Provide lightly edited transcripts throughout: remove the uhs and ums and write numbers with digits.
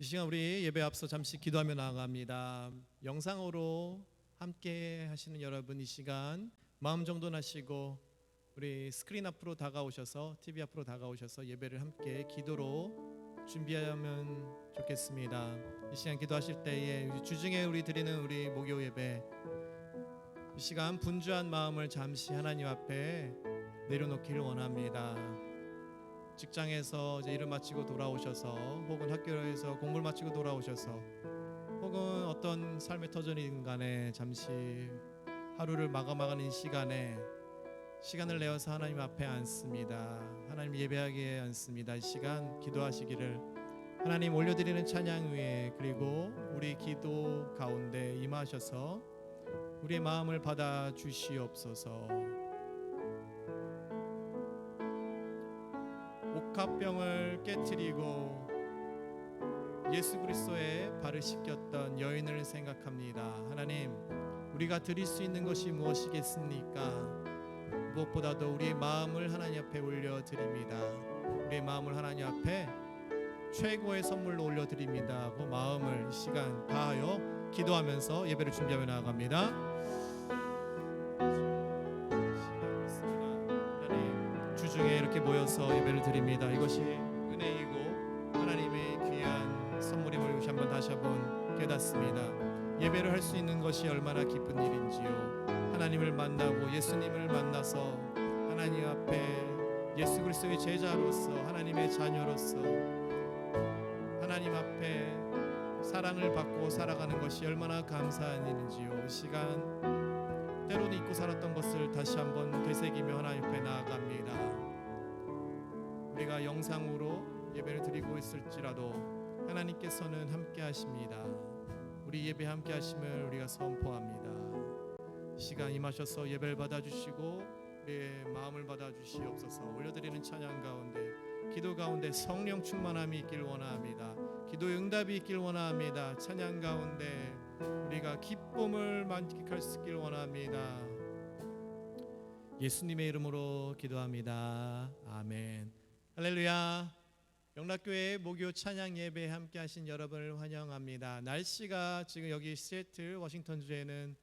이 시간 우리 예배 앞서 잠시 기도하며 나아갑니다. 영상으로 함께 하시는 여러분, 이 시간 마음 정돈하시고 우리 스크린 앞으로 다가오셔서, TV 앞으로 다가오셔서 예배를 함께 기도로 준비하면 좋겠습니다. 이 시간 기도하실 때에 주중에 우리 드리는 우리 목요 예배, 이 시간 분주한 마음을 잠시 하나님 앞에 내려놓기를 원합니다. 직장에서 이제 일을 마치고 돌아오셔서, 혹은 학교에서 공부를 마치고 돌아오셔서, 혹은 어떤 삶의 터전이든 간에 잠시 하루를 마감하는 이 시간에 시간을 내어서 하나님 앞에 앉습니다. 하나님 예배하기에 앉습니다. 이 시간 기도하시기를, 하나님 올려드리는 찬양 위에, 그리고 우리 기도 가운데 임하셔서 우리의 마음을 받아 주시옵소서. 옥합병을 깨트리고 예수 그리스도의 발을 씻겼던 여인을 생각합니다. 하나님, 우리가 드릴 수 있는 것이 무엇이겠습니까? 무엇보다도 우리의 마음을 하나님 앞에 올려드립니다. 우리의 마음을 하나님 앞에 최고의 선물로 올려드립니다. 그 마음을 이 시간 다하여 기도하면서 예배를 준비하며 나아갑니다. 주중에 이렇게 모여서 예배를 드립니다. 이것이 은혜이고 하나님의 귀한 선물임을 다시 한번 깨닫습니다. 예배를 할 수 있는 것이 얼마나 기쁜 일인지요. 하나님을 만나고 예수님을 만나서 하나님 앞에 예수 그리스도의 제자로서, 하나님의 자녀로서 하나님 앞에 사랑을 받고 살아가는 것이 얼마나 감사한 일인지요. 이 시간 때로는 잊고 살았던 것을 다시 한번 되새기며 하나님 앞에 나아갑니다. 우리가 영상으로 예배를 드리고 있을지라도 하나님께서는 함께 하십니다. 우리 예배 함께 하심을 우리가 선포합니다. 이 시간 임하셔서 예배를 받아주시고 우리의 마음을 받아주시옵소서. 올려드리는 찬양 가운데, 기도 가운데 성령 충만함이 있길 원합니다. 기도의 응답이 있길 원합니다. 찬양 가운데 우리가 기쁨을 만끽할 수 있길 원합니다. 예수님의 이름으로 기도합니다. 아멘. 할렐루야. 영락교회 목요 찬양 예배에 함께 하신 여러분을 환영합니다. 날씨가 지금 여기 시애틀 워싱턴주에는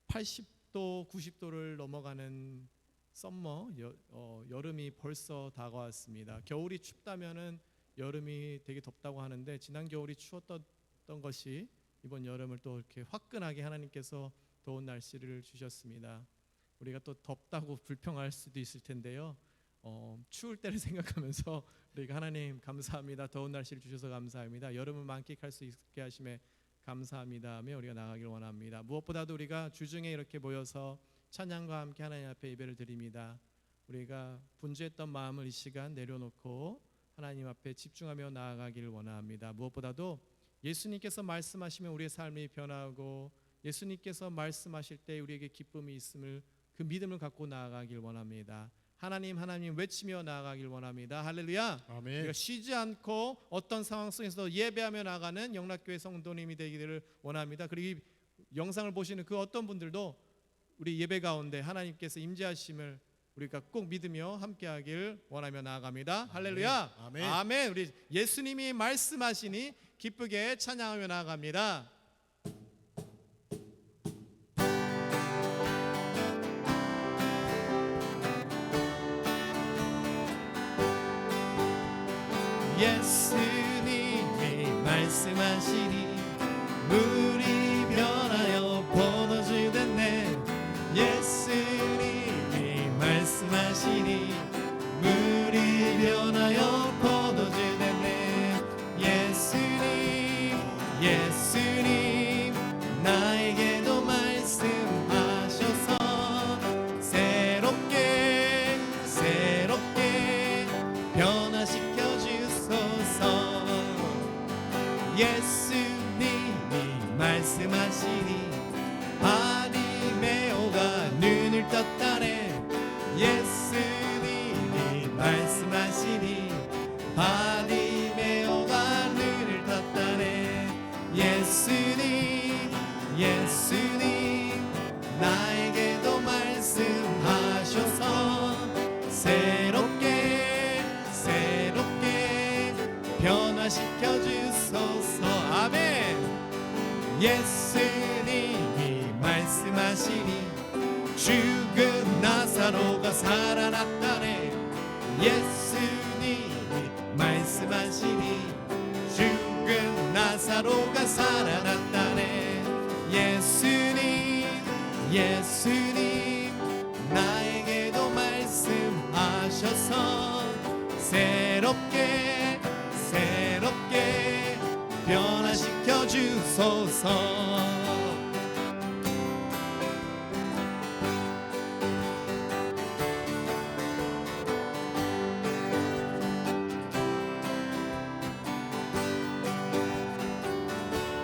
80도 90도를 넘어가는 썸머, 여름이 벌써 다가왔습니다. 겨울이 춥다면은 여름이 되게 덥다고 하는데, 지난 겨울이 추웠던 것이 이번 여름을 또 이렇게 화끈하게 하나님께서 더운 날씨를 주셨습니다. 우리가 또 덥다고 불평할 수도 있을 텐데요, 추울 때를 생각하면서 우리가 하나님 감사합니다, 더운 날씨를 주셔서 감사합니다, 여름을 만끽할 수 있게 하심에 감사합니다 하며 우리가 나가기를 원합니다. 무엇보다도 우리가 주중에 이렇게 모여서 찬양과 함께 하나님 앞에 예배를 드립니다. 우리가 분주했던 마음을 이 시간 내려놓고 하나님 앞에 집중하며 나아가기를 원합니다. 무엇보다도 예수님께서 말씀하시면 우리의 삶이 변하고, 예수님께서 말씀하실 때 우리에게 기쁨이 있음을, 그 믿음을 갖고 나아가길 원합니다. 하나님 하나님 외치며 나아가길 원합니다. 할렐루야. 아멘. 우리가 쉬지 않고 어떤 상황 속에서 예배하며 나가는 영락교회 성도님이 되기를 원합니다. 그리고 이 영상을 보시는 그 어떤 분들도 우리 예배 가운데 하나님께서 임재하심을 우리가 꼭 믿으며 함께하길 원하며 나아갑니다. 할렐루야. 아멘. 아멘. 우리 예수님이 말씀하시니 기쁘게 찬양하며 나아갑니다. 예수님이 말씀하시니 물이 변하여 포도주 됐네. 예수님이 말씀하시니 물이 변하여 포도주 됐네. 예수님 나에게도 말씀하셔서 새롭게 변화시켜 주소서. 예수님이 말씀하시니 바디메오가 눈을 떴다네. 예수님이 말씀하시니 바디메오가 눈을 떴다네. 예수님 나에게도 말씀하셔서 새롭게 변 변화시켜 주소서. 아멘. 예수님이 말씀하시니 죽은 나사로가 살아났다네. 예수님이 말씀하시니 죽은 나사로가 살아났다네. 예수님 나에게도 말씀하셔서 새롭게 변화시켜 주소서.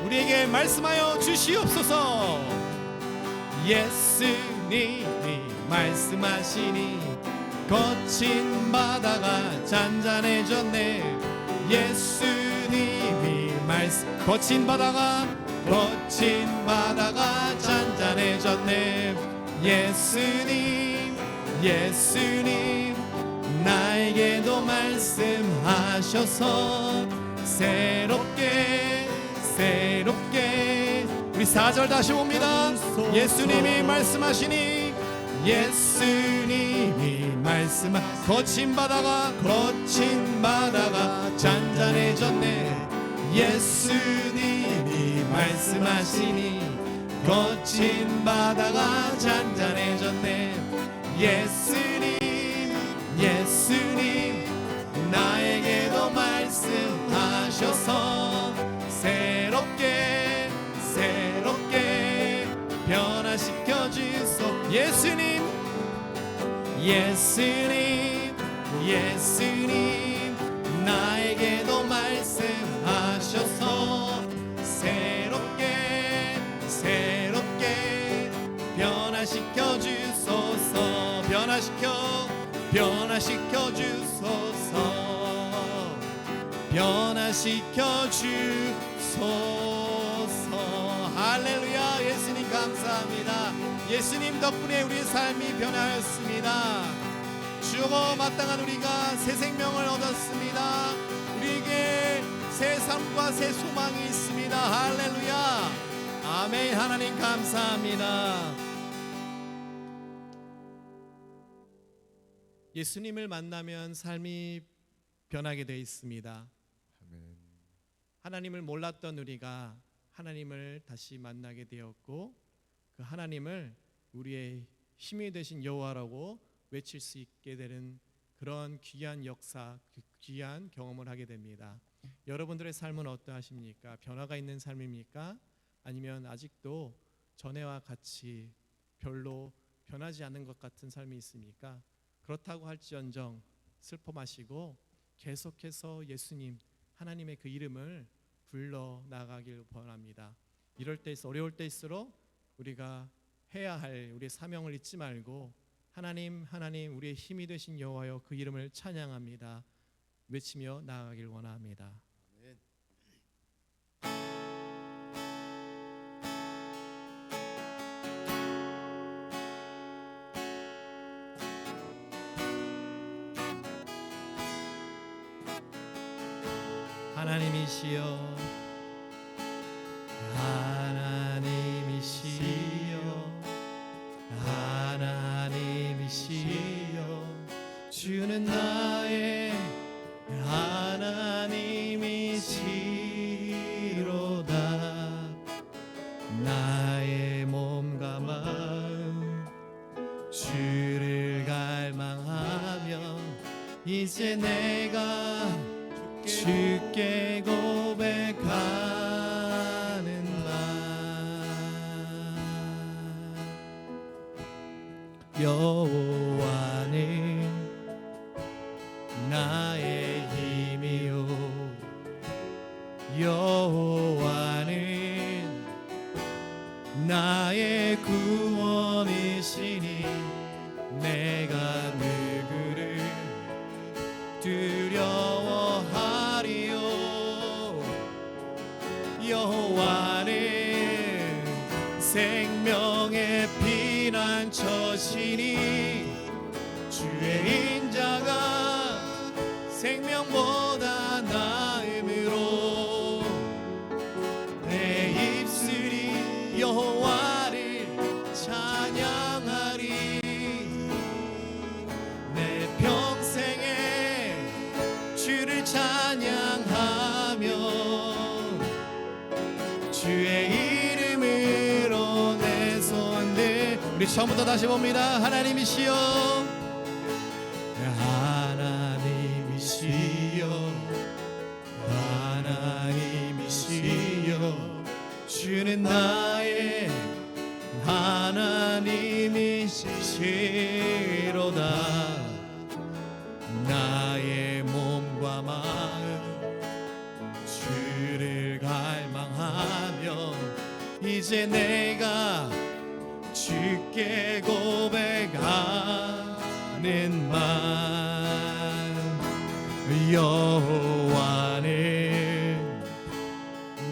우리에게 말씀하여 주시옵소서. 예수님이 말씀하시니 거친 바다가 잔잔해졌네. 예수님이 거친 바다가 잔잔해졌네. 예수님 나에게도 말씀하셔서 새롭게 우리 4절 다시 봅니다. 예수님이 말씀하시니 거친 바다가 잔잔해졌네. 예수님이 말씀하시니 거친 바다가 잔잔해졌네. 예수님 나에게도 말씀하셔서 새롭게 변화시켜 주소. 예수님 나에게도 말씀하셔서 새롭게 변화시켜 주소서. 변화시켜 주소서. 할렐루야. 예수님 감사합니다. 예수님 덕분에 우리의 삶이 변하였습니다. 주여 마땅한 우리가 새 생명을 얻었습니다. 우리에게 새 삶과 새 소망이 있습니다. 할렐루야. 아멘. 하나님 감사합니다. 예수님을 만나면 삶이 변하게 되어 있습니다. 아멘. 하나님을 몰랐던 우리가 하나님을 다시 만나게 되었고, 그 하나님을 우리의 힘이 되신 여호와라고 외칠 수 있게 되는 그런 귀한 역사, 귀한 경험을 하게 됩니다. 여러분들의 삶은 어떠하십니까? 변화가 있는 삶입니까? 아니면 아직도 전에와 같이 별로 변하지 않는 것 같은 삶이 있습니까? 그렇다고 할지언정 슬퍼 마시고 계속해서 예수님, 하나님의 그 이름을 불러 나가길 원합니다. 이럴 때, 어려울 때일수록 우리가 해야 할 우리의 사명을 잊지 말고 하나님 우리의 힘이 되신 여호와여 그 이름을 찬양합니다. 외치며 나아가길 원합니다. 아멘. 하나님이시여, 주는 나의 하나님이시로다. 나의 몸과 마음 주를 갈망하며 이제 내가 주께 고백하는 말. 여호와는 나의 힘이요, 여호와는 나의 구원이시니 내가 누구를 두려워하리요. 여호와는 생명의 피난처시니 주의 인자가 생명보다 나음을 우리 처음부터 다시 봅니다. 하나님이시여, 하나님이시여, 하나님이시여, 주는 나의 하나님이시로다. 나의 몸과 마음 주를 갈망하며 이제 내가 주께 고백하는 말, 여호와는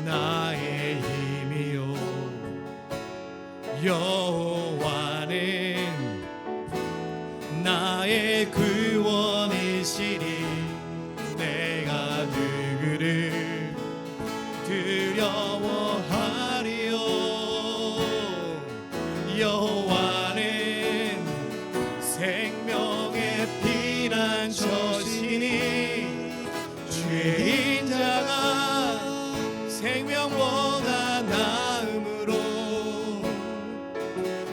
나의 힘이요, 여호와는 나의 구원이시니 내가 누구를 두려워하리요. 여호와는 생명의 피난처시니 주의 인자가 생명보다 나음으로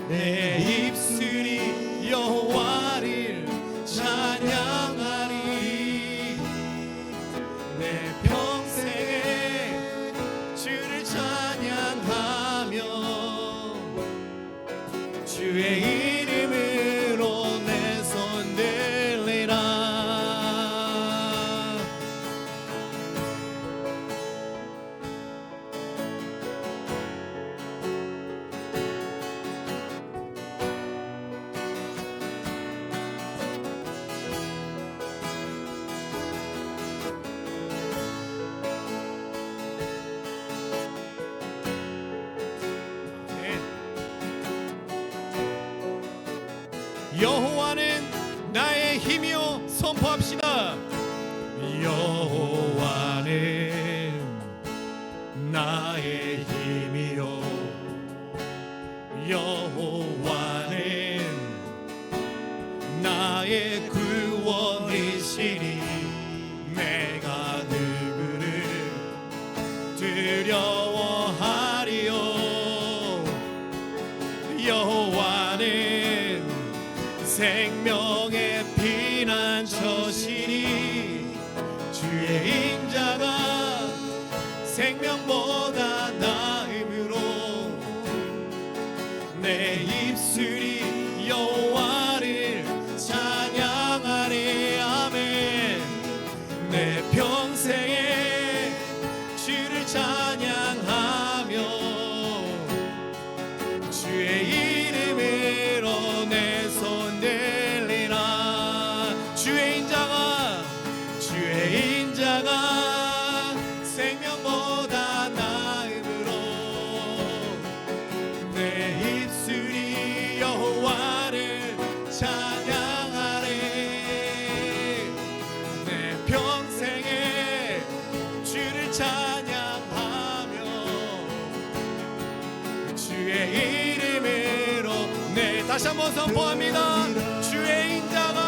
내 입술이 여호와를 찬양하리. 내 평생에 주를 찬양하며 주의 이름으로 내 손 들리라. 여호와는 나의 힘이요, 선포합시다. 여호와는 나의 힘이요, 여호와는 나의 구원이시니 내가 누구를 두려워하리요. 여호와는 생명의 피난처시니 주의 인자가 생명보다 나음으로 내 입술이 여호와를 찬양하리. 아멘. 내 평생에 주를 찬양하며 주의 이름으로 내 손 들리라. 주의 인자가 생명보다 나음으로 내 입술이 여호와를 찬양하리. 내 평생에 주를 찬양하며 주의 이름으로 다시 한번 선포합니다. 주의 인자가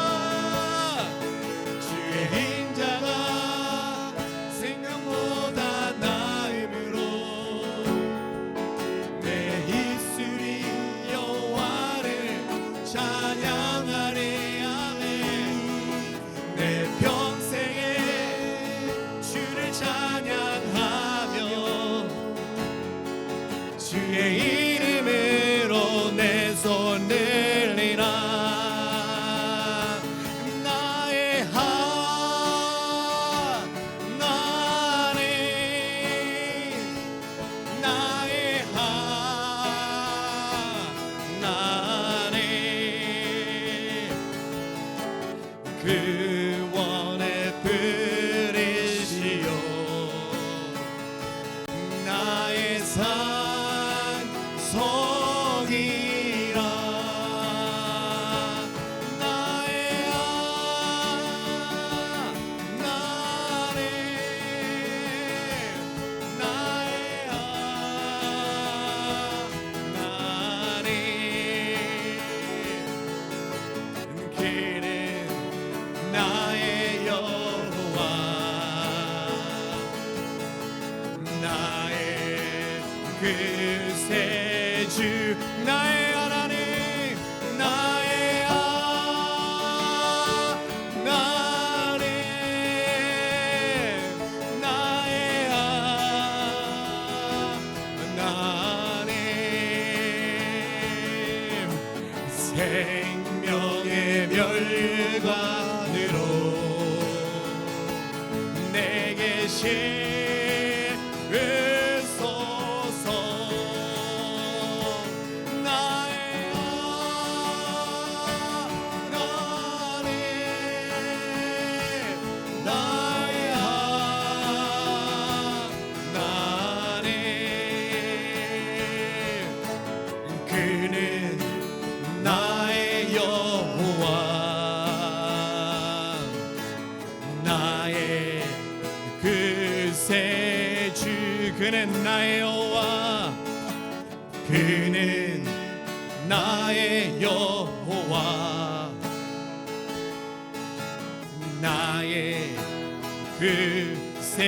생명보다 나음으로 내 입술이 여호와를 찬양하리. 아멘. 내 평생에 주를 찬양하며 주의 이름으로 내 손 들리라. 구원의 뿌리시요 나의 산성이라. 나의 여호와 나의 구세주 나의 하나님 채우소서. 나의 하나님, 나의 하나님, 그는 나의 여호와, 나의 구세주. 그는 나의 여호와, 그는 나의 여호와, 나의 구세주.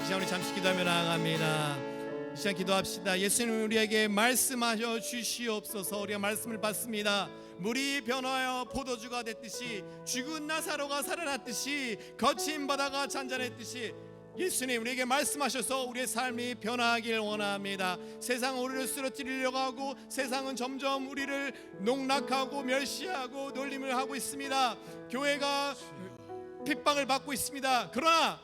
이 시간 우리 잠시 기도하며 나아갑니다. 이 시간 기도합시다. 예수님 우리에게 말씀하셔 주시옵소서. 우리가 말씀을 받습니다. 물이 변하여 포도주가 됐듯이, 죽은 나사로가 살아났듯이, 거친 바다가 잔잔했듯이 예수님 우리에게 말씀하셔서 우리의 삶이 변화하길 원합니다. 세상은 우리를 쓰러뜨리려고 하고, 세상은 점점 우리를 농락하고 멸시하고 놀림을 하고 있습니다. 교회가 핍박을 받고 있습니다. 그러나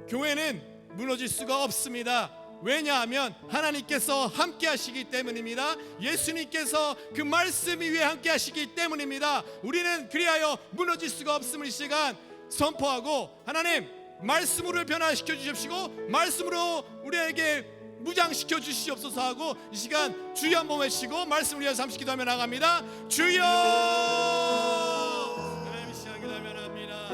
교회는 무너질 수가 없습니다. 왜냐하면 하나님께서 함께 하시기 때문입니다. 예수님께서 그 말씀 위에 함께 하시기 때문입니다. 우리는 그리하여 무너질 수가 없음을 이 시간 선포하고, 하나님 말씀으로 변화시켜 주십시고 말씀으로 우리에게 무장시켜 주시옵소서 하고, 이 시간 주여 한번 외치고 말씀을 위해서 잠시 기도하며 나갑니다. 주여! 하나님 이 시간 기도하며 나갑니다.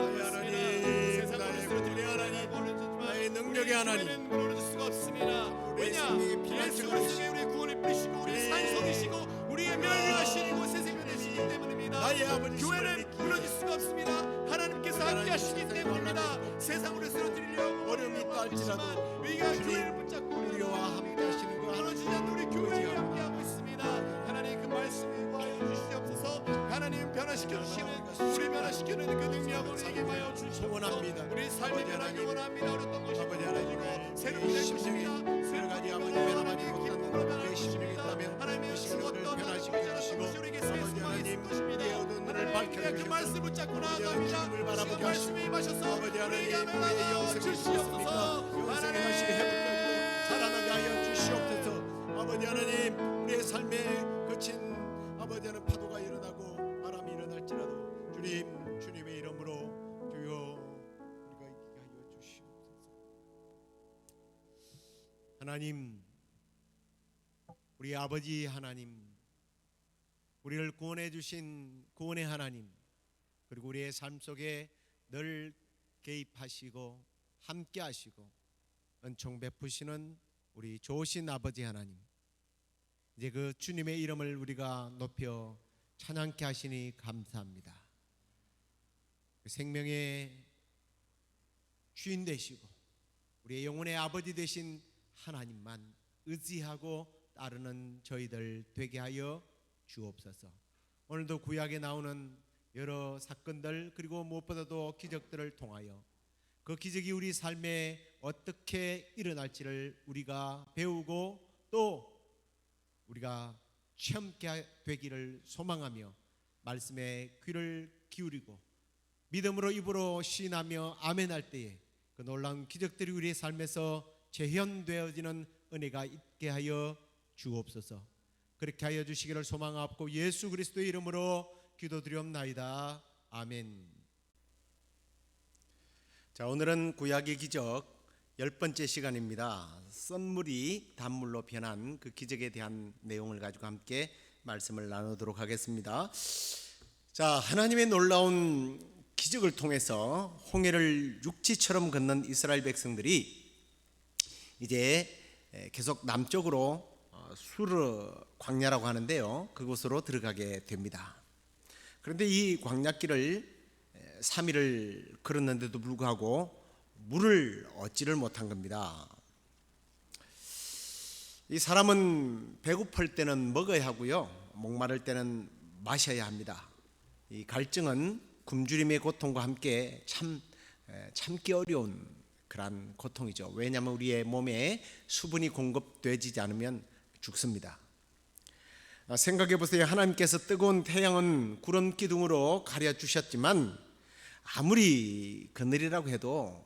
나의 능력의 하나님, 무너질 수가 없습니다. 왜냐? 예수 그리스도의 우리의 구원을 뿌리시고 우리의 산소리시고 우리의 멸류하시고 새생명 되시기 때문입니다. 나의 아버지 교회는 무너질 수가 없습니다. 하나님께서 함께 하시기 때문입니다. 세상으로 쓰러뜨리려고 어려움이 있다 할지라도 우리가 교회를 붙잡고 우리와 함께 하시는 그 무너지지 않는 우리 교회를 함께하고 있습니다. 하나님 그 말씀을 구하여 주시옵소서. 하나님 변화시켜 주시는, 우리 변화시키는 그 능력을 우리에게 하여 주시옵소서. 원합니다. 우리 삶이 변하기 원합니다. 어렸던 것이 아버지 하나님, 새로운 될 것입니다. 여러 가지 아버지 하나님 못하는 내 심령이 있다면 하나님의 심령을 변화시켜 주시고, 우리에게 아버지 세수가 하나님 있을 것입니다. 우리의 어두운 눈을 하나님 밝혀 그 주셔서 말씀을 붙잡고 우리의 나아갑니다. 주님을 바라보게 지금 말씀에 임하셔서 아버지 하나님 우리에게 우리의 하여 영생을 주시옵소서. 영생의 말씀이 회복되고 살아나게 하여 주시옵소서. 아버지 하나님 우리의 삶에 거친 아버지 하나님 파도가 일어나고 바람이 일어날지라도 주님의 이름으로 주여 우리가 이기게 하여 주시옵소서. 하나님, 우리 아버지 하나님, 우리를 구원해 주신 구원의 하나님, 그리고 우리의 삶 속에 늘 개입하시고 함께 하시고 은총 베푸시는 우리 좋으신 아버지 하나님, 이제 그 주님의 이름을 우리가 높여 찬양케 하시니 감사합니다. 생명의 주인 되시고 우리의 영혼의 아버지 되신 하나님만 의지하고 따르는 저희들 되게 하여 주옵소서. 오늘도 구약에 나오는 여러 사건들, 그리고 무엇보다도 기적들을 통하여 그 기적이 우리 삶에 어떻게 일어날지를 우리가 배우고 또 우리가 체험케 되기를 소망하며 말씀에 귀를 기울이고 믿음으로 입으로 시인하며 아멘할 때에 그 놀라운 기적들이 우리의 삶에서 재현되어지는 은혜가 있게 하여 주옵소서. 그렇게 하여 주시기를 소망하고 예수 그리스도의 이름으로 기도드리옵나이다. 아멘. 자, 오늘은 구약의 기적 10번째 시간입니다. 썬물이 단물로 변한 그 기적에 대한 내용을 가지고 함께 말씀을 나누도록 하겠습니다. 자, 하나님의 놀라운 기적을 통해서 홍해를 육지처럼 걷는 이스라엘 백성들이 이제 계속 남쪽으로 수르 광야라고 하는데요, 그곳으로 들어가게 됩니다. 그런데 이 광야길을 3일을 걸었는데도 불구하고 물을 얻지를 못한 겁니다. 이 사람은 배고플 때는 먹어야 하고요, 목마를 때는 마셔야 합니다. 이 갈증은 굶주림의 고통과 함께 참기 어려운 그런 고통이죠. 왜냐하면 우리의 몸에 수분이 공급되지 않으면 죽습니다. 생각해 보세요. 하나님께서 뜨거운 태양은 구름 기둥으로 가려주셨지만 아무리 그늘이라고 해도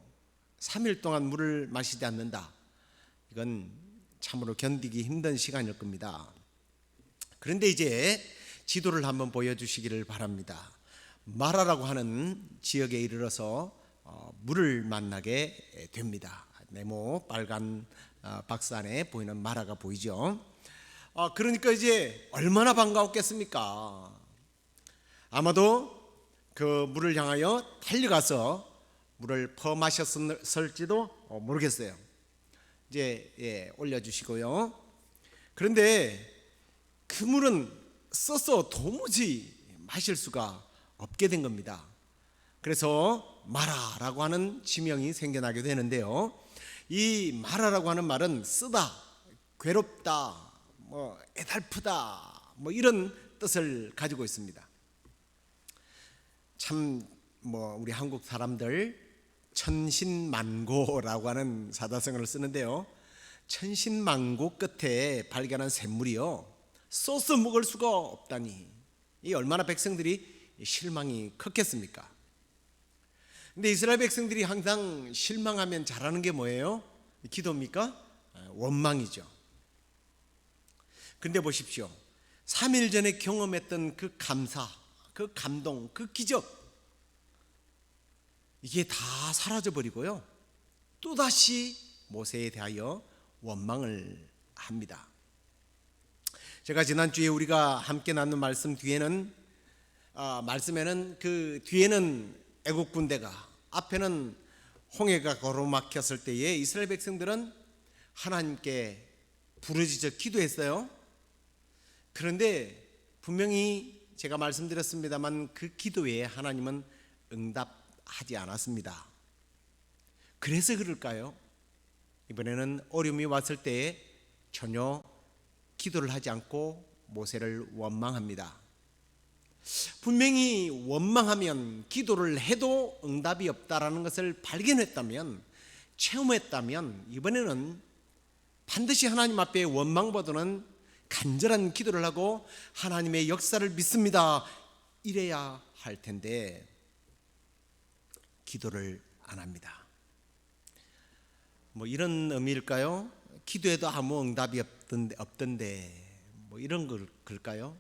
3일 동안 물을 마시지 않는다. 이건 참으로 견디기 힘든 시간일 겁니다. 그런데 이제 지도를 한번 보여주시기를 바랍니다. 마라라고 하는 지역에 이르러서 물을 만나게 됩니다. 네모 빨간 박스 안에 보이는 마라가 보이죠. 그러니까 이제 얼마나 반가웠겠습니까? 아마도 그 물을 향하여 달려가서 물을 퍼마셨을지도 모르겠어요. 이제 올려주시고요. 그런데 그 물은 써서 도무지 마실 수가 없게 된 겁니다. 그래서 마라라고 하는 지명이 생겨나게 되는데요. 이 마라라고 하는 말은 쓰다, 괴롭다, 애달프다, 이런 뜻을 가지고 있습니다. 참 우리 한국 사람들 천신만고라고 하는 사자성어를 쓰는데요. 천신만고 끝에 발견한 샘물이요, 써서 먹을 수가 없다니, 이 얼마나 백성들이 실망이 컸겠습니까? 근데 이스라엘 백성들이 항상 실망하면 잘하는 게 뭐예요? 기도입니까? 원망이죠. 근데 보십시오. 3일 전에 경험했던 그 감사, 그 감동, 그 기적, 이게 다 사라져버리고요, 또다시 모세에 대하여 원망을 합니다. 제가 지난주에 우리가 함께 나눈 말씀 뒤에는 말씀에는 그 뒤에는 애국 군대가, 앞에는 홍해가 가로막혔을 때에 이스라엘 백성들은 하나님께 부르짖어 기도했어요. 그런데 분명히 제가 말씀드렸습니다만 그 기도에 하나님은 응답하지 않았습니다. 그래서 그럴까요? 이번에는 어려움이 왔을 때에 전혀 기도를 하지 않고 모세를 원망합니다. 분명히 원망하면, 기도를 해도 응답이 없다라는 것을 발견했다면, 체험했다면, 이번에는 반드시 하나님 앞에 원망보다는 간절한 기도를 하고 하나님의 역사를 믿습니다, 이래야 할 텐데 기도를 안 합니다. 이런 의미일까요? 기도해도 아무 응답이 없던데 이런 걸까요?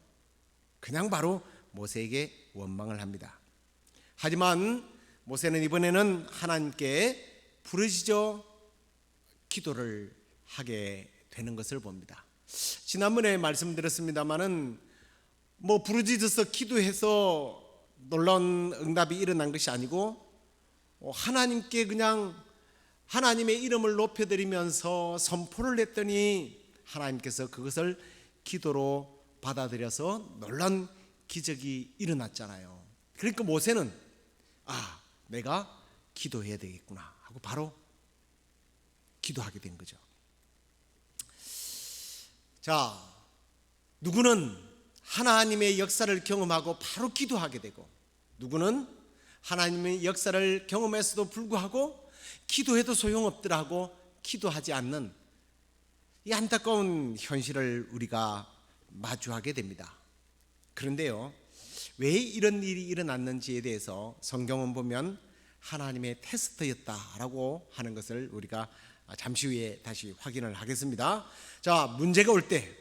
그냥 바로 모세에게 원망을 합니다. 하지만 모세는 이번에는 하나님께 부르짖어 기도를 하게 되는 것을 봅니다. 지난번에 말씀드렸습니다마는 부르짖어서 기도해서 놀라운 응답이 일어난 것이 아니고 하나님께 그냥 하나님의 이름을 높여드리면서 선포를 했더니 하나님께서 그것을 기도로 받아들여서 놀라운 기적이 일어났잖아요. 그러니까 모세는 내가 기도해야 되겠구나 하고 바로 기도하게 된 거죠. 자, 누구는 하나님의 역사를 경험하고 바로 기도하게 되고, 누구는 하나님의 역사를 경험했어도 불구하고 기도해도 소용없더라고 기도하지 않는 이 안타까운 현실을 우리가 마주하게 됩니다. 그런데요, 왜 이런 일이 일어났는지에 대해서 성경은 보면 하나님의 테스트였다라고 하는 것을 우리가 잠시 후에 다시 확인을 하겠습니다. 자, 문제가 올 때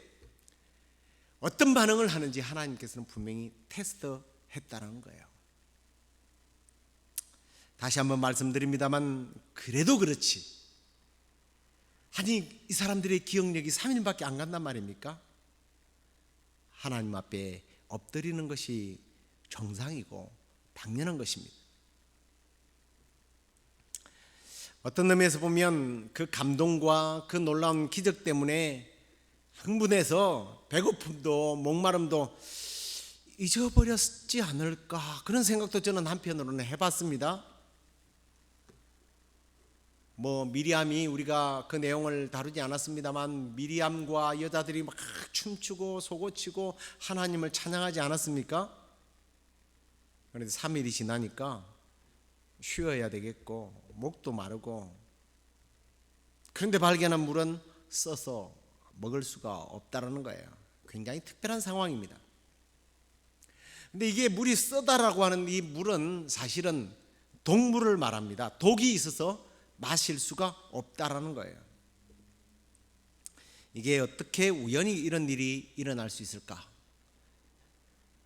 어떤 반응을 하는지 하나님께서는 분명히 테스트했다는 거예요. 다시 한번 말씀드립니다만, 그래도 그렇지, 아니 이 사람들의 기억력이 3일밖에 안 간단 말입니까? 하나님 앞에 엎드리는 것이 정상이고 당연한 것입니다. 어떤 의미에서 보면 그 감동과 그 놀라운 기적 때문에 흥분해서 배고픔도 목마름도 잊어버렸지 않을까, 그런 생각도 저는 한편으로는 해봤습니다. 미리암이, 우리가 그 내용을 다루지 않았습니다만, 미리암과 여자들이 막 춤추고 소고치고 하나님을 찬양하지 않았습니까? 그런데 3일이 지나니까 쉬어야 되겠고 목도 마르고, 그런데 발견한 물은 써서 먹을 수가 없다라는 거예요. 굉장히 특별한 상황입니다. 근데 이게 물이 쓰다라고 하는 이 물은 사실은 독물을 말합니다. 독이 있어서 마실 수가 없다라는 거예요. 이게 어떻게 우연히 이런 일이 일어날 수 있을까?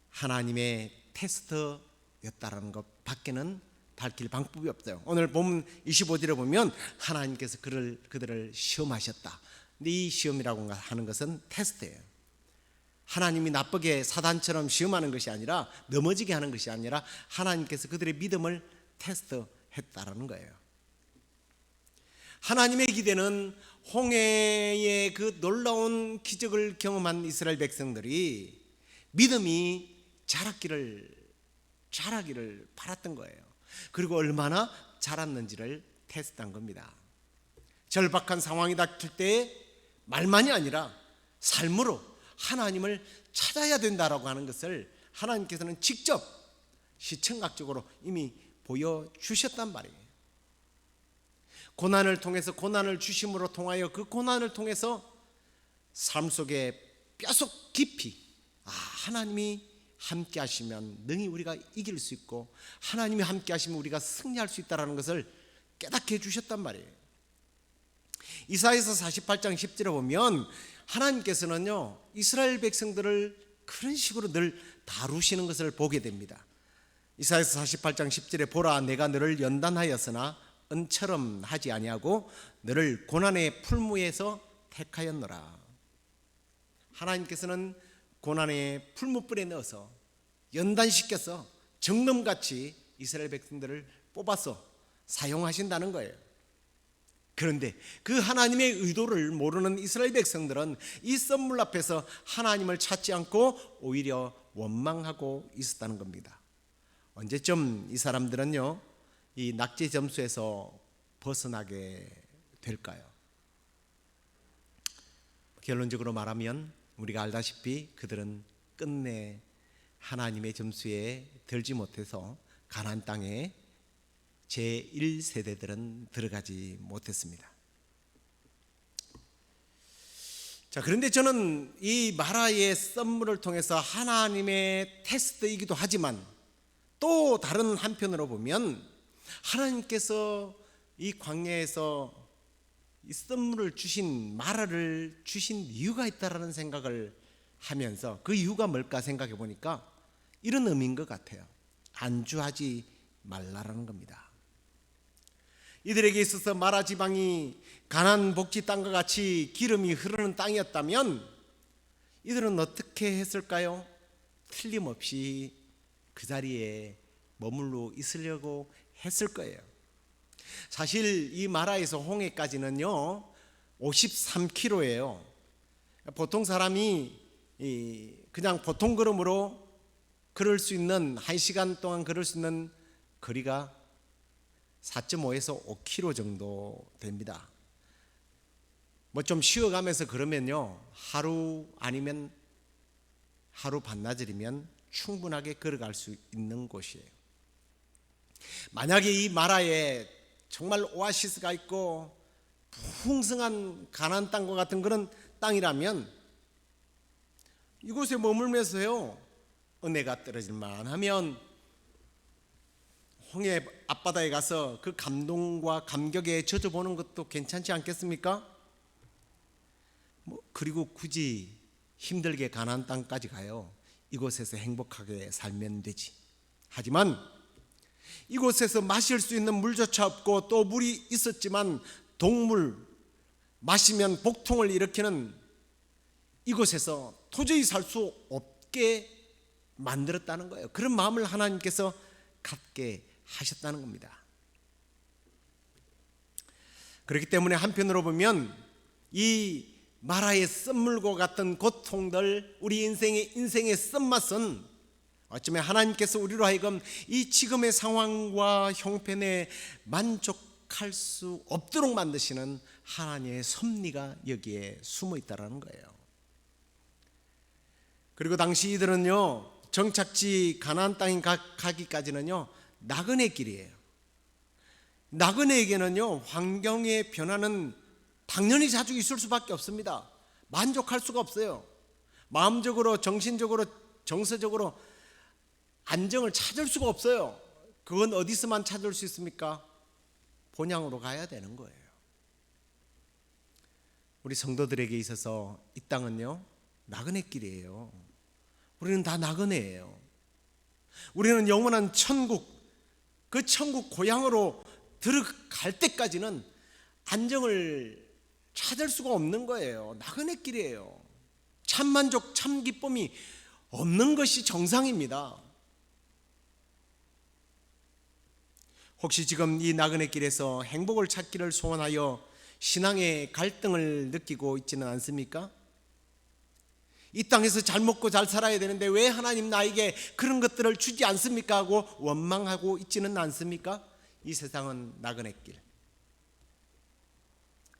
하나님의 테스트였다라는 것 밖에는 밝힐 방법이 없어요. 오늘 본문 25절에 보면 하나님께서 그들을 시험하셨다. 근데 이 시험이라고 하는 것은 테스트예요. 하나님이 나쁘게 사단처럼 시험하는 것이 아니라, 넘어지게 하는 것이 아니라 하나님께서 그들의 믿음을 테스트했다라는 거예요. 하나님의 기대는 홍해의 그 놀라운 기적을 경험한 이스라엘 백성들이 믿음이 자라기를 바랐던 거예요. 그리고 얼마나 자랐는지를 테스트한 겁니다. 절박한 상황이 닥칠 때 말만이 아니라 삶으로 하나님을 찾아야 된다라고 하는 것을 하나님께서는 직접 시청각적으로 이미 보여주셨단 말이에요. 고난을 통해서, 고난을 주심으로 통하여 그 고난을 통해서 삶 속에 뼈속 깊이 하나님이 함께 하시면 능히 우리가 이길 수 있고, 하나님이 함께 하시면 우리가 승리할 수 있다는 것을 깨닫게 해주셨단 말이에요. 이사야서 48장 10절에 보면 하나님께서는요, 이스라엘 백성들을 그런 식으로 늘 다루시는 것을 보게 됩니다. 이사야서 48장 10절에 보라, 내가 너를 연단하였으나 은처럼 하지 아니하고 너를 고난의 풀무에서 택하였노라. 하나님께서는 고난의 풀무불에 넣어서 연단시켜서 정금같이 이스라엘 백성들을 뽑아서 사용하신다는 거예요. 그런데 그 하나님의 의도를 모르는 이스라엘 백성들은 이 썸물 앞에서 하나님을 찾지 않고 오히려 원망하고 있었다는 겁니다. 언제쯤 이 사람들은요, 이 낙제 점수에서 벗어나게 될까요? 결론적으로 말하면 우리가 알다시피 그들은 끝내 하나님의 점수에 들지 못해서 가나안 땅에 제1세대들은 들어가지 못했습니다. 자, 그런데 저는 이 마라의 썸물을 통해서 하나님의 테스트이기도 하지만, 또 다른 한편으로 보면 하나님께서 이 광야에서 이 썸물을 주신, 마라를 주신 이유가 있다라는 생각을 하면서, 그 이유가 뭘까 생각해 보니까 이런 의미인 것 같아요. 안주하지 말라라는 겁니다. 이들에게 있어서 마라 지방이 가나안 복지 땅과 같이 기름이 흐르는 땅이었다면 이들은 어떻게 했을까요? 틀림없이 그 자리에 머물러 있으려고 했을 거예요. 사실 이 마라에서 홍해까지는요 53km예요. 보통 사람이 그냥 보통 걸음으로 걸을 수 있는, 1시간 동안 걸을 수 있는 거리가 4.5에서 5km 정도 됩니다. 뭐 좀 쉬어가면서 걸으면요 하루 아니면 하루 반나절이면 충분하게 걸어갈 수 있는 곳이에요. 만약에 이 마라에 정말 오아시스가 있고 풍성한 가나안 땅과 같은 그런 땅이라면 이곳에 머물면서요 은혜가 떨어질 만하면 홍해 앞바다에 가서 그 감동과 감격에 젖어보는 것도 괜찮지 않겠습니까? 그리고 굳이 힘들게 가나안 땅까지 가요. 이곳에서 행복하게 살면 되지. 하지만 이곳에서 마실 수 있는 물조차 없고, 또 물이 있었지만 동물, 마시면 복통을 일으키는 이곳에서 도저히 살 수 없게 만들었다는 거예요. 그런 마음을 하나님께서 갖게 하셨다는 겁니다. 그렇기 때문에 한편으로 보면 이 마라의 썸물과 같은 고통들, 우리 인생의 썸맛은 어쩌면 하나님께서 우리로 하여금 이 지금의 상황과 형편에 만족할 수 없도록 만드시는 하나님의 섭리가 여기에 숨어 있다는 거예요. 그리고 당시 이들은요 정착지 가나안 땅에 가기까지는요 나그네 길이에요. 나그네에게는요 환경의 변화는 당연히 자주 있을 수밖에 없습니다. 만족할 수가 없어요. 마음적으로, 정신적으로, 정서적으로 안정을 찾을 수가 없어요. 그건 어디서만 찾을 수 있습니까? 본향으로 가야 되는 거예요. 우리 성도들에게 있어서 이 땅은요, 나그네 길이에요. 우리는 다 나그네예요. 우리는 영원한 천국, 그 천국 고향으로 들어갈 때까지는 안정을 찾을 수가 없는 거예요. 나그네 길이에요. 참 만족, 참 기쁨이 없는 것이 정상입니다. 혹시 지금 이 나그네 길에서 행복을 찾기를 소원하여 신앙의 갈등을 느끼고 있지는 않습니까? 이 땅에서 잘 먹고 잘 살아야 되는데 왜 하나님 나에게 그런 것들을 주지 않습니까? 하고 원망하고 있지는 않습니까? 이 세상은 나그네 길.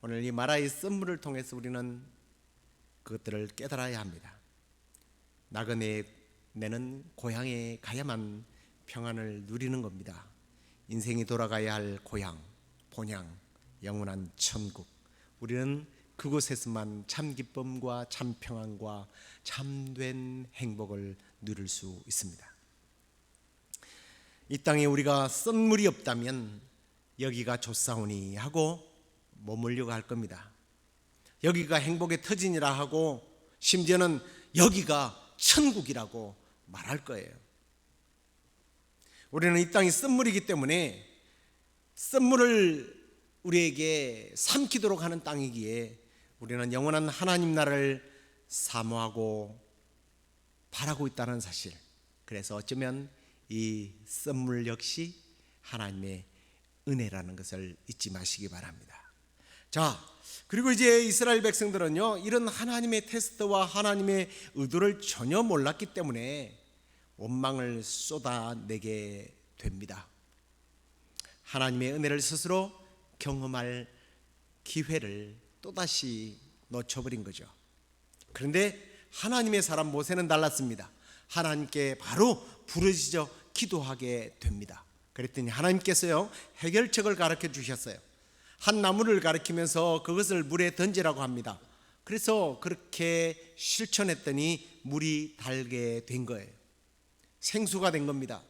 오늘 이 마라의 썸물을 통해서 우리는 그것들을 깨달아야 합니다. 나그네는 고향에 가야만 평안을 누리는 겁니다. 인생이 돌아가야 할 고향, 본향, 영원한 천국. 우리는 그곳에서만 참 기쁨과 참 평안과 참된 행복을 누릴 수 있습니다. 이 땅에 우리가 썸물이 없다면 여기가 좋사오니 하고 머물려고 할 겁니다. 여기가 행복의 터진이라 하고 심지어는 여기가 천국이라고 말할 거예요. 우리는 이 땅이 썸물이기 때문에 썸물을 우리에게 삼키도록 하는 땅이기에 우리는 영원한 하나님 나라를 사모하고 바라고 있다는 사실. 그래서 어쩌면 이 썸물 역시 하나님의 은혜라는 것을 잊지 마시기 바랍니다. 자, 그리고 이제 이스라엘 백성들은요, 이런 하나님의 테스트와 하나님의 의도를 전혀 몰랐기 때문에 원망을 쏟아내게 됩니다. 하나님의 은혜를 스스로 경험할 기회를 또다시 놓쳐버린 거죠. 그런데 하나님의 사람 모세는 달랐습니다. 하나님께 바로 부르짖어 기도하게 됩니다. 그랬더니 하나님께서요, 해결책을 가르쳐 주셨어요. 한 나무를 가리키면서 그것을 물에 던지라고 합니다. 그래서 그렇게 실천했더니 물이 달게 된 거예요. 생수가 된 겁니다.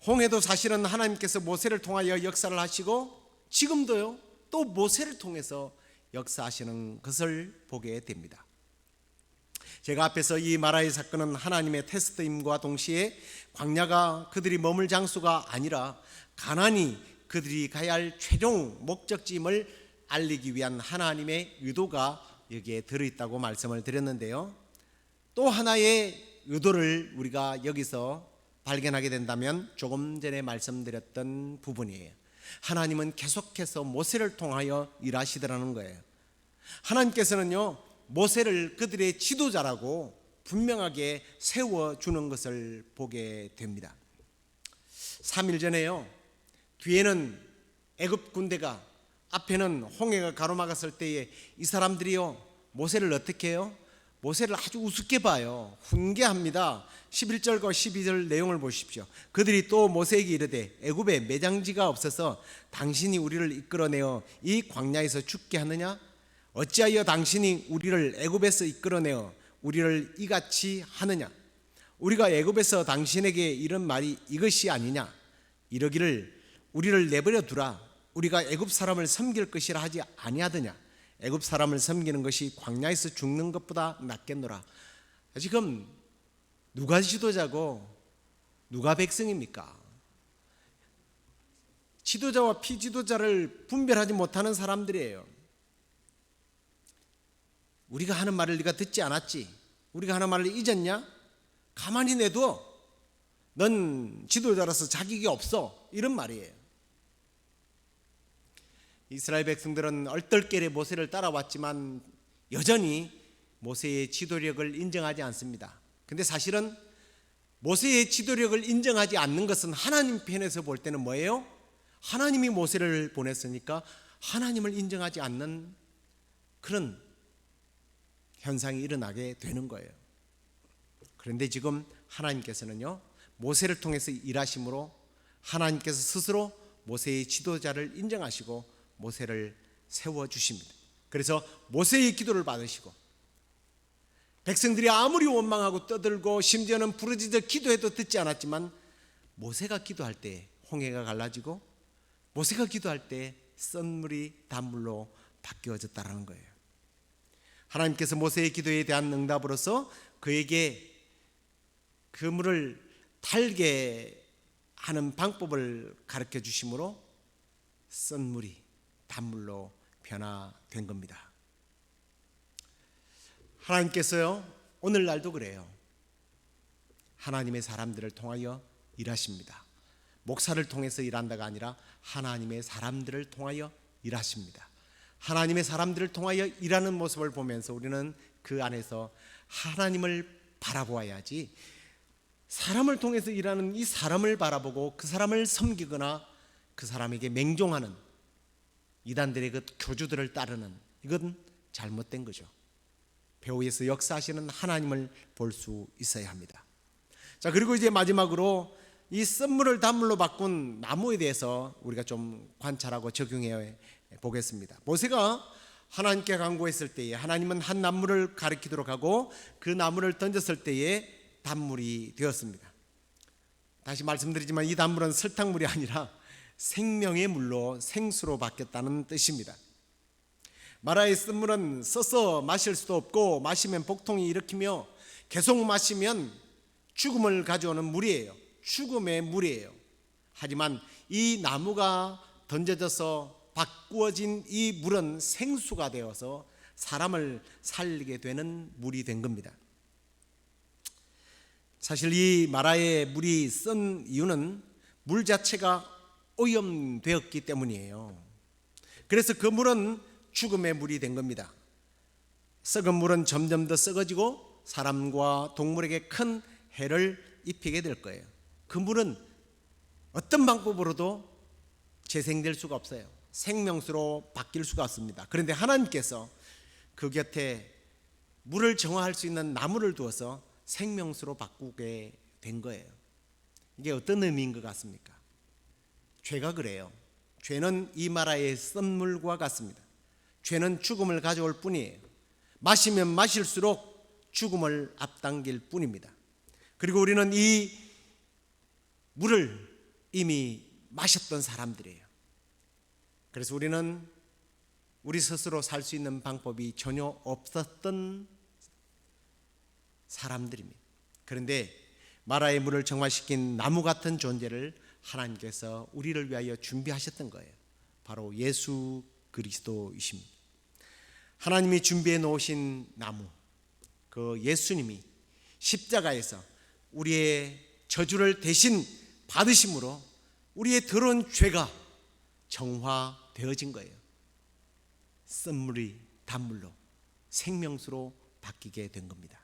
홍해도 사실은 하나님께서 모세를 통하여 역사를 하시고 지금도요, 또 모세를 통해서 역사하시는 것을 보게 됩니다. 제가 앞에서 이 마라의 사건은 하나님의 테스트임과 동시에 광야가 그들이 머물 장소가 아니라 가나안이 그들이 가야 할 최종 목적지임을 알리기 위한 하나님의 의도가 여기에 들어있다고 말씀을 드렸는데요. 또 하나의 의도를 우리가 여기서 발견하게 된다면 조금 전에 말씀드렸던 부분이에요. 하나님은 계속해서 모세를 통하여 일하시더라는 거예요. 하나님께서는요, 모세를 그들의 지도자라고 분명하게 세워주는 것을 보게 됩니다. 3일 전에요, 뒤에는 애굽 군대가, 앞에는 홍해가 가로막았을 때에 이 사람들이요, 모세를 어떻게 해요? 모세를 아주 우습게 봐요. 훈계합니다. 11절과 12절 내용을 보십시오. 그들이 또 모세에게 이르되 애굽에 매장지가 없어서 당신이 우리를 이끌어내어 이 광야에서 죽게 하느냐? 어찌하여 당신이 우리를 애굽에서 이끌어내어 우리를 이같이 하느냐? 우리가 애굽에서 당신에게 이런 말이 이것이 아니냐? 이러기를 우리를 내버려 두라. 우리가 애굽 사람을 섬길 것이라 하지 아니하더냐? 애굽 사람을 섬기는 것이 광야에서 죽는 것보다 낫겠노라. 지금 누가 지도자고 누가 백성입니까? 지도자와 피지도자를 분별하지 못하는 사람들이에요. 우리가 하는 말을 네가 듣지 않았지? 우리가 하는 말을 잊었냐? 가만히 내둬. 넌 지도자라서 자격이 없어. 이런 말이에요. 이스라엘 백성들은 얼떨결에 모세를 따라왔지만 여전히 모세의 지도력을 인정하지 않습니다. 근데 사실은 모세의 지도력을 인정하지 않는 것은 하나님 편에서 볼 때는 뭐예요? 하나님이 모세를 보냈으니까 하나님을 인정하지 않는 그런 현상이 일어나게 되는 거예요. 그런데 지금 하나님께서는요, 모세를 통해서 일하심으로 하나님께서 스스로 모세의 지도자를 인정하시고 모세를 세워주십니다. 그래서 모세의 기도를 받으시고 백성들이 아무리 원망하고 떠들고 심지어는 부르짖어 기도해도 듣지 않았지만 모세가 기도할 때 홍해가 갈라지고 모세가 기도할 때 썬물이 단물로 바뀌어졌다는 거예요. 하나님께서 모세의 기도에 대한 응답으로서 그에게 그 물을 달게 하는 방법을 가르쳐 주심으로 썬물이 단물로 변화된 겁니다. 하나님께서요, 오늘날도 그래요. 하나님의 사람들을 통하여 일하십니다. 목사를 통해서 일한다가 아니라 하나님의 사람들을 통하여 일하십니다. 하나님의 사람들을 통하여 일하는 모습을 보면서 우리는 그 안에서 하나님을 바라보아야지, 사람을 통해서 일하는 이 사람을 바라보고 그 사람을 섬기거나 그 사람에게 맹종하는 이단들의 그 교주들을 따르는, 이건 잘못된 거죠. 배후에서 역사하시는 하나님을 볼 수 있어야 합니다. 자, 그리고 이제 마지막으로 이 썬물을 단물로 바꾼 나무에 대해서 우리가 좀 관찰하고 적용해 보겠습니다. 모세가 하나님께 간구했을 때에 하나님은 한 나무를 가리키도록 하고 그 나무를 던졌을 때에 단물이 되었습니다. 다시 말씀드리지만 이 단물은 설탕물이 아니라 생명의 물로, 생수로 바뀌었다는 뜻입니다. 마라의 썬물은 써서 마실 수도 없고 마시면 복통이 일으키며 계속 마시면 죽음을 가져오는 물이에요. 죽음의 물이에요. 하지만 이 나무가 던져져서 바꾸어진 이 물은 생수가 되어서 사람을 살리게 되는 물이 된 겁니다. 사실 이 마라의 물이 쓴 이유는 물 자체가 오염되었기 때문이에요. 그래서 그 물은 죽음의 물이 된 겁니다. 썩은 물은 점점 더 썩어지고 사람과 동물에게 큰 해를 입히게 될 거예요. 그 물은 어떤 방법으로도 재생될 수가 없어요. 생명수로 바뀔 수가 없습니다. 그런데 하나님께서 그 곁에 물을 정화할 수 있는 나무를 두어서 생명수로 바꾸게 된 거예요. 이게 어떤 의미인 것 같습니까? 죄가 그래요. 죄는 이 마라의 썬물과 같습니다. 죄는 죽음을 가져올 뿐이에요. 마시면 마실수록 죽음을 앞당길 뿐입니다. 그리고 우리는 이 물을 이미 마셨던 사람들이에요. 그래서 우리는 우리 스스로 살 수 있는 방법이 전혀 없었던 사람들입니다. 그런데 마라의 물을 정화시킨 나무 같은 존재를 하나님께서 우리를 위하여 준비하셨던 거예요. 바로 예수 그리스도이십니다. 하나님이 준비해 놓으신 나무, 그 예수님이 십자가에서 우리의 저주를 대신 받으심으로 우리의 더러운 죄가 정화되어진 거예요. 썬물이 단물로, 생명수로 바뀌게 된 겁니다.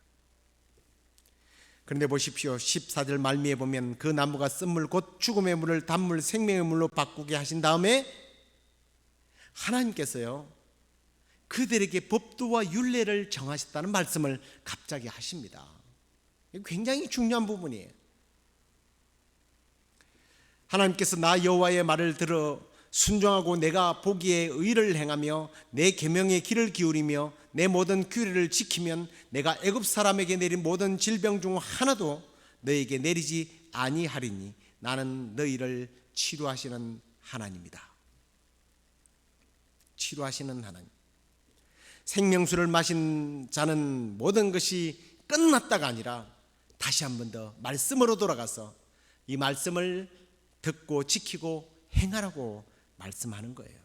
그런데 보십시오. 14절 말미에 보면 그 나무가 썬물 곧 죽음의 물을 단물 생명의 물로 바꾸게 하신 다음에 하나님께서요, 그들에게 법도와 율례를 정하셨다는 말씀을 갑자기 하십니다. 이거 굉장히 중요한 부분이에요. 하나님께서 나 여호와의 말을 들어 순종하고 내가 보기에 의를 행하며 내 계명의 귀를 기울이며 내 모든 규례를 지키면 내가 애굽 사람에게 내린 모든 질병 중 하나도 너에게 내리지 아니하리니 나는 너희를 치료하시는 하나님이다. 치료하시는 하나님. 생명수를 마신 자는 모든 것이 끝났다가 아니라 다시 한 번 더 말씀으로 돌아가서 이 말씀을 듣고 지키고 행하라고 말씀하는 거예요.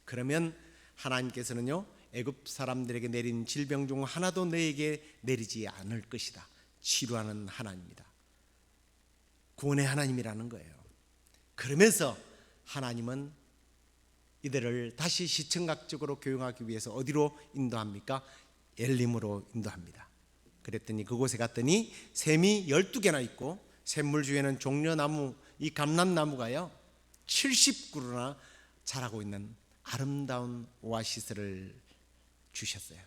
그러면 하나님께서는요, 애굽 사람들에게 내린 질병 중 하나도 너에게 내리지 않을 것이다. 치료하는 하나님이다. 구원의 하나님이라는 거예요. 그러면서 하나님은 이들을 다시 시청각적으로 교육하기 위해서 어디로 인도합니까? 엘림으로 인도합니다. 그랬더니 그곳에 갔더니 샘이 12개나 있고 샘물 주에는 종려나무, 이 감람나무가요 70그루나 자라고 있는 아름다운 오아시스를 주셨어요.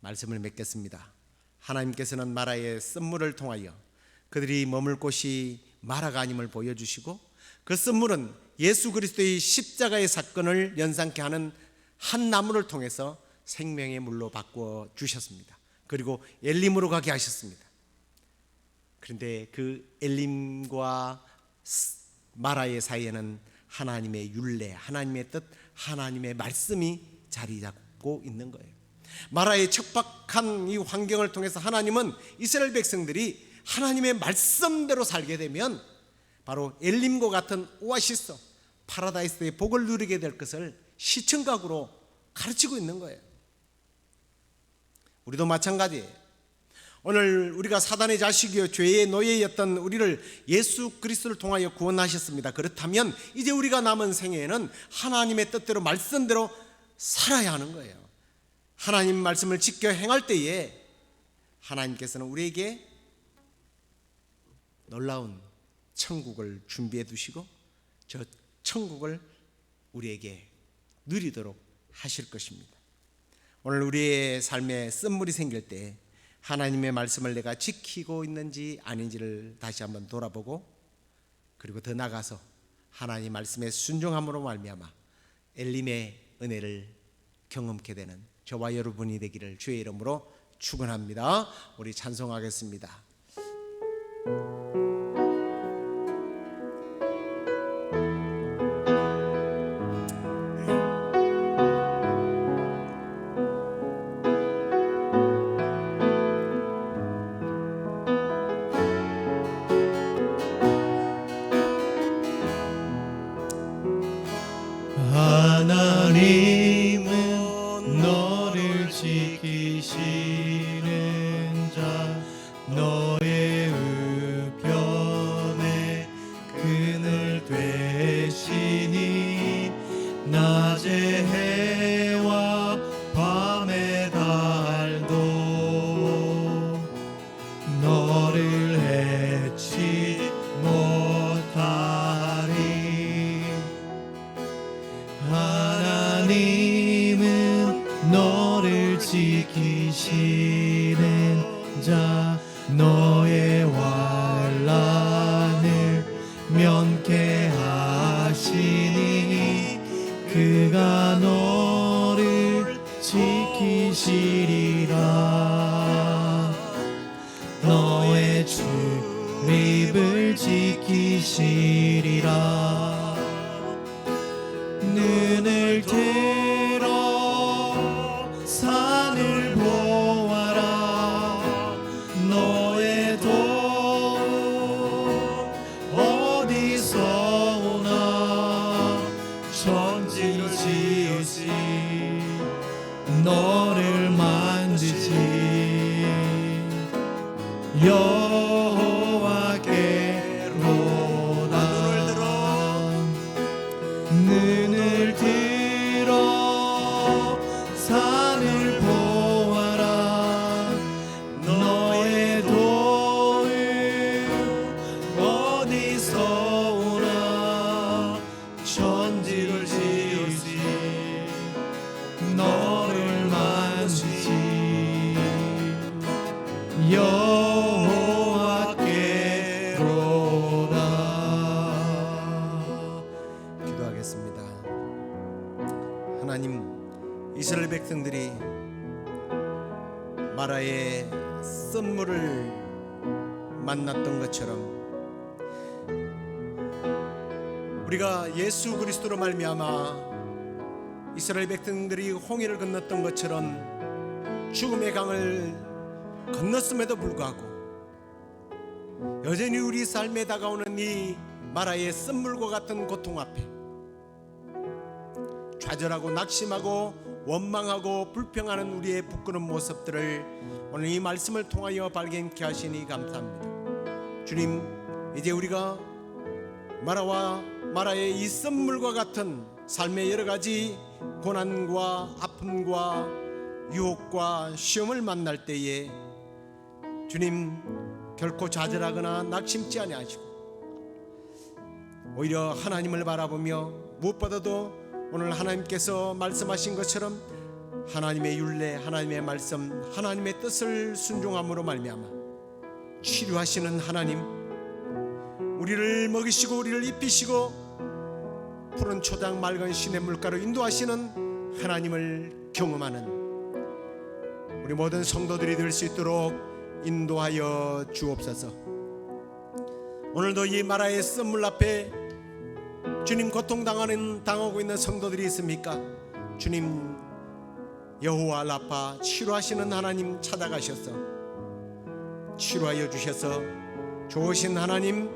말씀을 맺겠습니다. 하나님께서는 마라의 썬물을 통하여 그들이 머물 곳이 마라가 아님을 보여주시고 그 썬물은 예수 그리스도의 십자가의 사건을 연상케 하는 한 나무를 통해서 생명의 물로 바꾸어 주셨습니다. 그리고 엘림으로 가게 하셨습니다. 그런데 그 엘림과 마라의 사이에는 하나님의 율례, 하나님의 뜻, 하나님의 말씀이 자리 잡고 있는 거예요. 마라의 척박한 이 환경을 통해서 하나님은 이스라엘 백성들이 하나님의 말씀대로 살게 되면 바로 엘림과 같은 오아시스, 파라다이스의 복을 누리게 될 것을 시청각으로 가르치고 있는 거예요. 우리도 마찬가지예요. 오늘 우리가 사단의 자식이요 죄의 노예였던 우리를 예수 그리스도를 통하여 구원하셨습니다. 그렇다면 이제 우리가 남은 생애에는 하나님의 뜻대로 말씀대로 살아야 하는 거예요. 하나님 말씀을 지켜 행할 때에 하나님께서는 우리에게 놀라운 천국을 준비해 두시고 저 천국을 우리에게 누리도록 하실 것입니다. 오늘 우리의 삶에 쓴물이 생길 때 하나님의 말씀을 내가 지키고 있는지 아닌지를 다시 한번 돌아보고, 그리고 더 나아가서 하나님 말씀에 순종함으로 말미암아 엘림의 은혜를 경험케 되는 저와 여러분이 되기를 주의 이름으로 축원합니다. 우리 찬송하겠습니다. 하나님은 너를 지키시는 자, 너의 우편에 그늘 되시니 낮의 해와 밤의 달도 너를 해치 못하리. 하나님은 너를 지키시는 자, 너의 환난을 면케 하시니 그가 너를 지키시리라. 너의 출입을 지키시리라. 눈을 들어 산을 보아라. 너의 도움 어디서 오나. 천지를 지으시 너를 만지시 여호와께로다. 눈을 들어 산을 보아라. 너의 도움 어디서 오나. 천지를 지으시 너를 만지시 여호와께로다. 기도하겠습니다. 하나님, 이스라엘 백성들이 마라의 썸물을 만났던 것처럼 우리가 예수 그리스도로 말미암아 이스라엘 백성들이 홍해를 건넜던 것처럼 죽음의 강을 건넜음에도 불구하고 여전히 우리 삶에 다가오는 이 마라의 썸물과 같은 고통 앞에 좌절하고 낙심하고 원망하고 불평하는 우리의 부끄러운 모습들을 오늘 이 말씀을 통하여 발견케 하시니 감사합니다. 주님, 이제 우리가 마라의 이 썸물과 같은 삶의 여러 가지 고난과 아픔과 유혹과 시험을 만날 때에 주님 결코 좌절하거나 낙심치 아니하시고 오히려 하나님을 바라보며 무엇보다도 오늘 하나님께서 말씀하신 것처럼 하나님의 율례, 하나님의 말씀, 하나님의 뜻을 순종함으로 말미암아 치료하시는 하나님, 우리를 먹이시고 우리를 입히시고 푸른 초장 맑은 시냇 물가로 인도하시는 하나님을 경험하는 우리 모든 성도들이 될 수 있도록 인도하여 주옵소서. 오늘도 이 마라의 썸물 앞에 주님 고통당하고 있는 성도들이 있습니까? 주님 여호와 라파 치료하시는 하나님 찾아가셔서 치료하여 주셔서 좋으신 하나님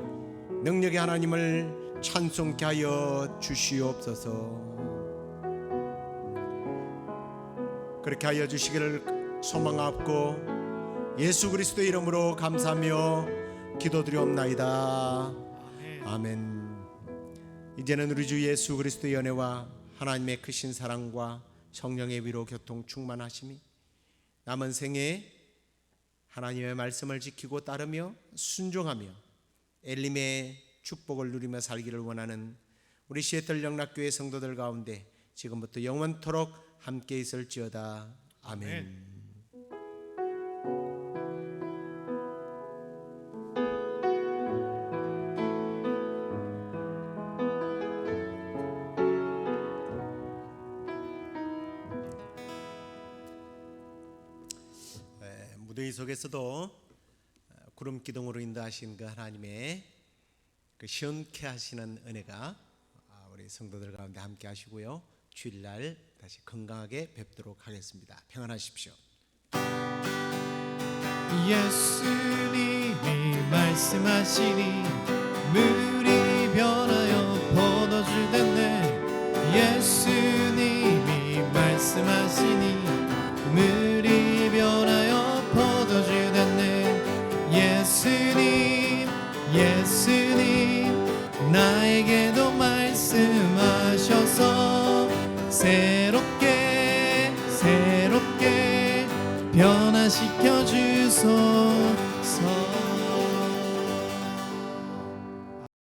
능력의 하나님을 찬송케 하여 주시옵소서. 그렇게 하여 주시기를 소망하고 예수 그리스도의 이름으로 감사하며 기도드리옵나이다. 아멘. 이제는 우리 주 예수 그리스도의 은혜와 하나님의 크신 사랑과 성령의 위로 교통 충만하심이 남은 생에 하나님의 말씀을 지키고 따르며 순종하며 엘림의 축복을 누리며 살기를 원하는 우리 시애틀 영락교회 성도들 가운데 지금부터 영원토록 함께 있을지어다. 아멘. 무대 속에서도 구름 기둥으로 인도하신 그 하나님의 그 시원케 하시는 은혜가 우리 성도들 가운데 함께 하시고요. 주일날 다시 건강하게 뵙도록 하겠습니다. 평안하십시오. 예수님이 말씀하시니 물이 변하여 포도주 됐네. 예수님이 말씀하시니 물이 변하여 포도주 됐네. 예수님 나에게도 말씀하셔서 새롭게 변화시켜 주소서.